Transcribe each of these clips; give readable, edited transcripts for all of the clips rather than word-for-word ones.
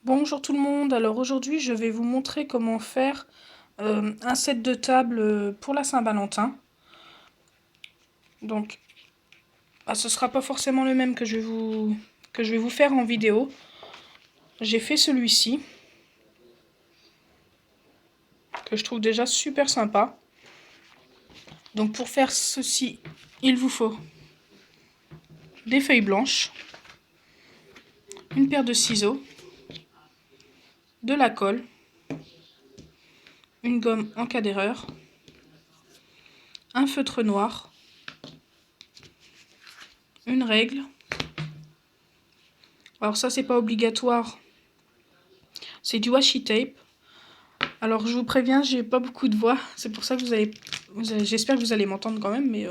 Bonjour tout le monde, alors aujourd'hui je vais vous montrer comment faire un set de table pour la Saint-Valentin. Donc ce sera pas forcément le même que je vais vous faire en vidéo. J'ai fait celui-ci, que je trouve déjà super sympa. Donc pour faire ceci, il vous faut des feuilles blanches, une paire de ciseaux, de la colle, une gomme encadreur, un feutre noir, une règle. Alors ça c'est pas obligatoire, c'est du washi tape. Alors je vous préviens, j'ai pas beaucoup de voix, c'est pour ça que j'espère que vous allez m'entendre quand même, mais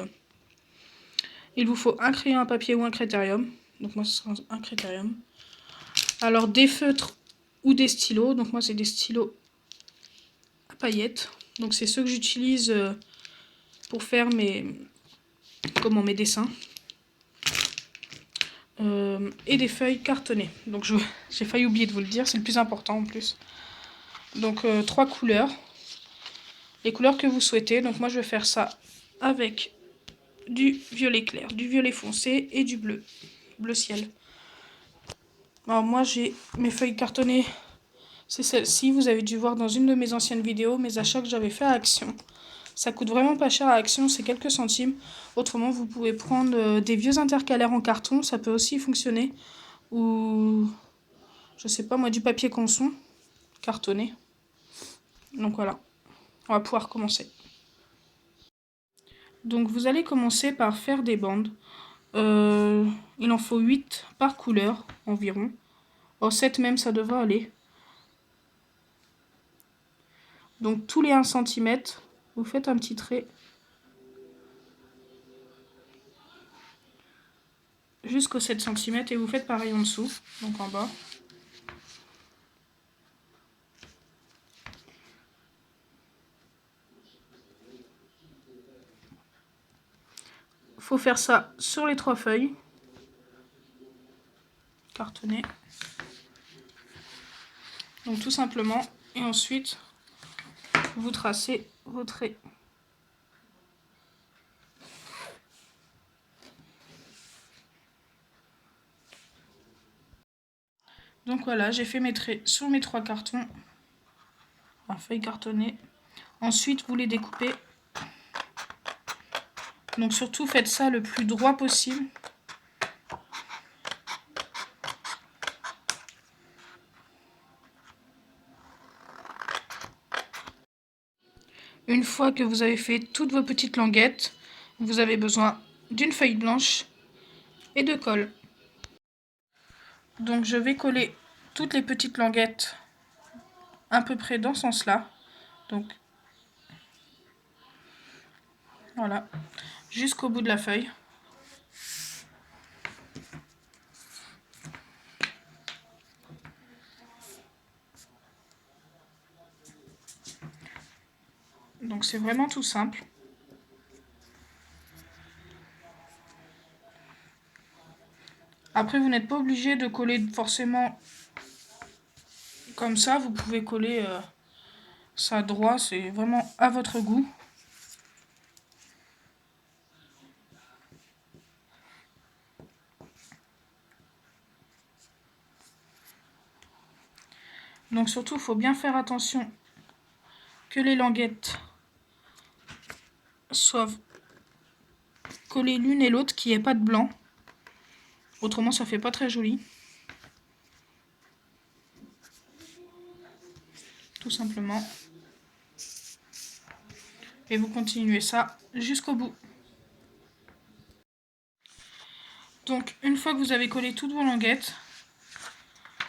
il vous faut un crayon à papier ou un critérium. Donc moi ce sera un critérium. Alors des feutres ou des stylos, donc moi c'est des stylos à paillettes. Donc c'est ceux que j'utilise pour faire mes dessins. Et des feuilles cartonnées. Donc j'ai failli oublier de vous le dire, c'est le plus important en plus. Donc 3 couleurs. Les couleurs que vous souhaitez. Donc moi je vais faire ça avec du violet clair, du violet foncé et du bleu ciel. Alors moi j'ai mes feuilles cartonnées, c'est celle-ci, vous avez dû voir dans une de mes anciennes vidéos mes achats que j'avais fait à Action. Ça coûte vraiment pas cher à Action, c'est quelques centimes. Autrement vous pouvez prendre des vieux intercalaires en carton, ça peut aussi fonctionner. Ou je sais pas moi, du papier canson cartonné. Donc voilà, on va pouvoir commencer. Donc vous allez commencer par faire des bandes. Il en faut 8 par couleur environ. Oh, 7 même, ça devrait aller. Donc tous les 1 cm, vous faites un petit trait jusqu'aux 7 cm et vous faites pareil en dessous, donc en bas. Faut faire ça sur les 3 feuilles cartonnées. Donc tout simplement, et ensuite vous tracez vos traits. Donc voilà, j'ai fait mes traits sur mes 3 cartons, en feuilles cartonnées. Ensuite, vous les découpez. Donc surtout, faites ça le plus droit possible. Une fois que vous avez fait toutes vos petites languettes, vous avez besoin d'une feuille blanche et de colle. Donc je vais coller toutes les petites languettes à peu près dans ce sens-là. Donc voilà, jusqu'au bout de la feuille. Donc c'est vraiment tout simple. Après, vous n'êtes pas obligé de coller forcément comme ça. Vous pouvez coller ça droit, c'est vraiment à votre goût. Donc surtout, il faut bien faire attention que les languettes soient collées l'une et l'autre, qu'il n'y ait pas de blanc. Autrement, ça fait pas très joli. Tout simplement. Et vous continuez ça jusqu'au bout. Donc, une fois que vous avez collé toutes vos languettes,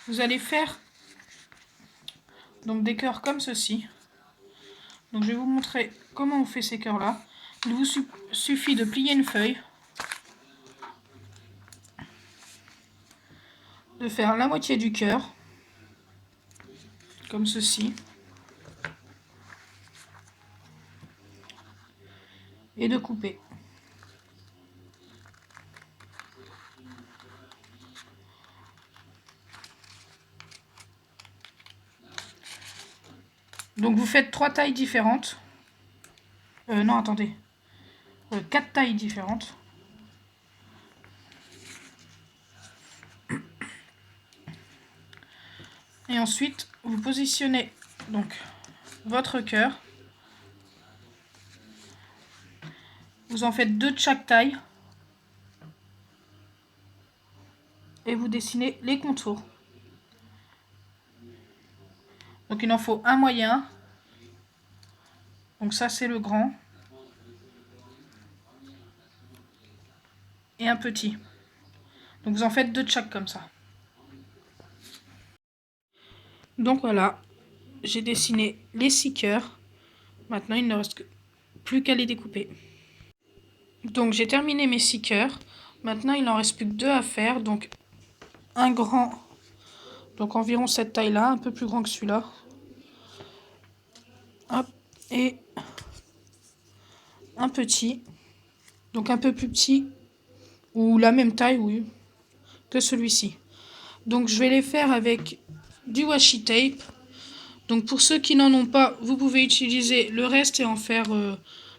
vous allez faire donc des cœurs comme ceci. Donc, je vais vous montrer comment on fait ces cœurs-là. Il vous suffit de plier une feuille, de faire la moitié du cœur, comme ceci, et de couper. Donc vous faites 3 tailles différentes. Non, attendez. 4 tailles différentes. Et ensuite, vous positionnez donc votre cœur. Vous en faites 2 de chaque taille. Et vous dessinez les contours. Donc il en faut un moyen. Donc ça c'est le grand. Et un petit. Donc vous en faites 2 de chaque comme ça. Donc voilà, j'ai dessiné les 6 cœurs. Maintenant il ne reste plus qu'à les découper. Donc j'ai terminé mes 6 cœurs. Maintenant il n'en reste plus que 2 à faire. Donc un grand, donc environ cette taille là, un peu plus grand que celui-là. Hop, et un petit, donc un peu plus petit, ou la même taille, oui, que celui-ci. Donc je vais les faire avec du washi tape. Donc pour ceux qui n'en ont pas, vous pouvez utiliser le reste et en faire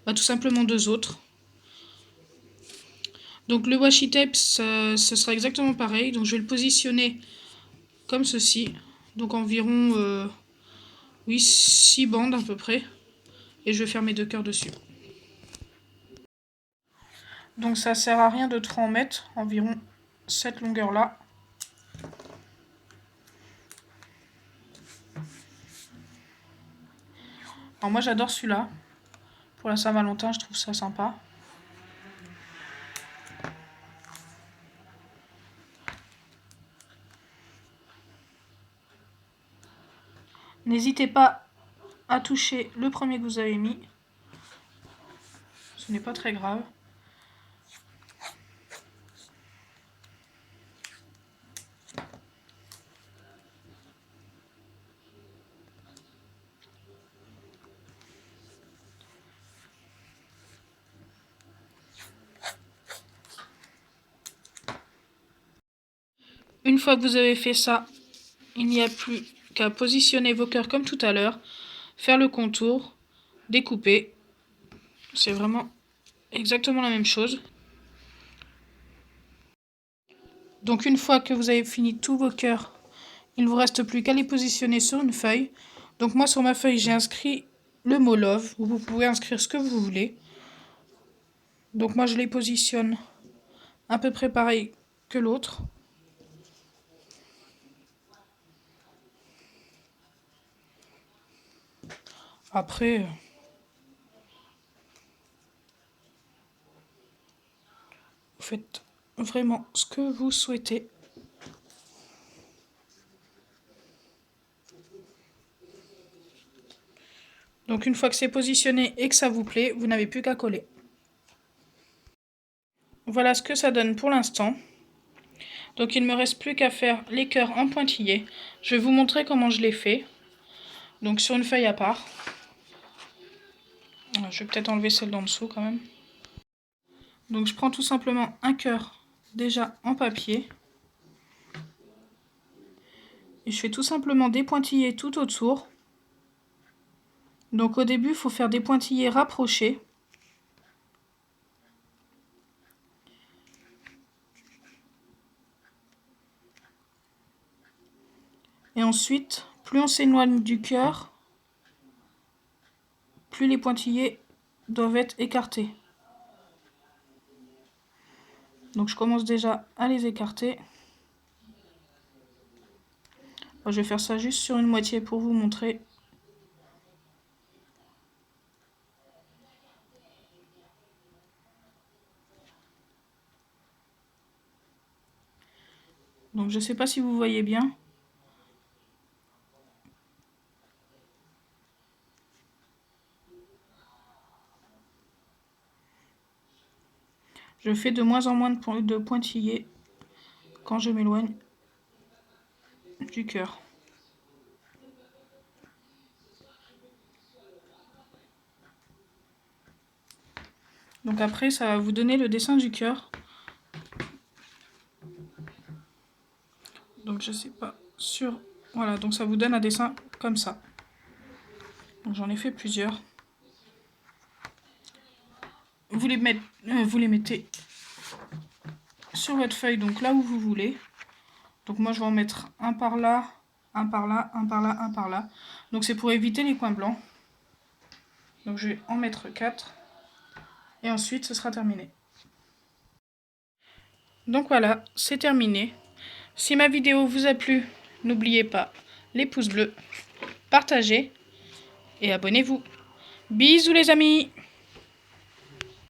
tout simplement 2 autres. Donc le washi tape, ce sera exactement pareil. Donc je vais le positionner comme ceci. Donc environ 6 bandes à peu près. Et je vais faire mes 2 cœurs dessus. Donc ça sert à rien de trop en mettre, environ cette longueur là. Alors moi j'adore celui-là. Pour la Saint-Valentin, je trouve ça sympa. N'hésitez pas à toucher le premier que vous avez mis. Ce n'est pas très grave. Une fois que vous avez fait ça, il n'y a plus qu'à positionner vos cœurs comme tout à l'heure, faire le contour, découper. C'est vraiment exactement la même chose. Donc une fois que vous avez fini tous vos cœurs, il ne vous reste plus qu'à les positionner sur une feuille. Donc moi sur ma feuille j'ai inscrit le mot love, vous pouvez inscrire ce que vous voulez. Donc moi je les positionne à peu près pareil que l'autre. Après, vous faites vraiment ce que vous souhaitez. Donc une fois que c'est positionné et que ça vous plaît, vous n'avez plus qu'à coller. Voilà ce que ça donne pour l'instant. Donc il ne me reste plus qu'à faire les cœurs en pointillés. Je vais vous montrer comment je les fais. Donc sur une feuille à part. Je vais peut-être enlever celle d'en dessous quand même. Donc je prends tout simplement un cœur déjà en papier. Et je fais tout simplement des pointillés tout autour. Donc au début, il faut faire des pointillés rapprochés. Et ensuite, plus on s'éloigne du cœur, plus les pointillés doivent être écartés. Donc je commence déjà à les écarter. Je vais faire ça juste sur une moitié pour vous montrer. Donc je ne sais pas si vous voyez bien. Je fais de moins en moins de pointillés quand je m'éloigne du cœur. Donc après, ça va vous donner le dessin du cœur. Donc je sais pas sur... Voilà, donc ça vous donne un dessin comme ça. J'en ai fait plusieurs. Vous les mettez sur votre feuille, donc là où vous voulez. Donc moi je vais en mettre un par là, un par là, un par là, un par là. Donc c'est pour éviter les coins blancs. Donc je vais en mettre 4. Et ensuite ce sera terminé. Donc voilà, c'est terminé. Si ma vidéo vous a plu, n'oubliez pas les pouces bleus, partagez et abonnez-vous. Bisous les amis!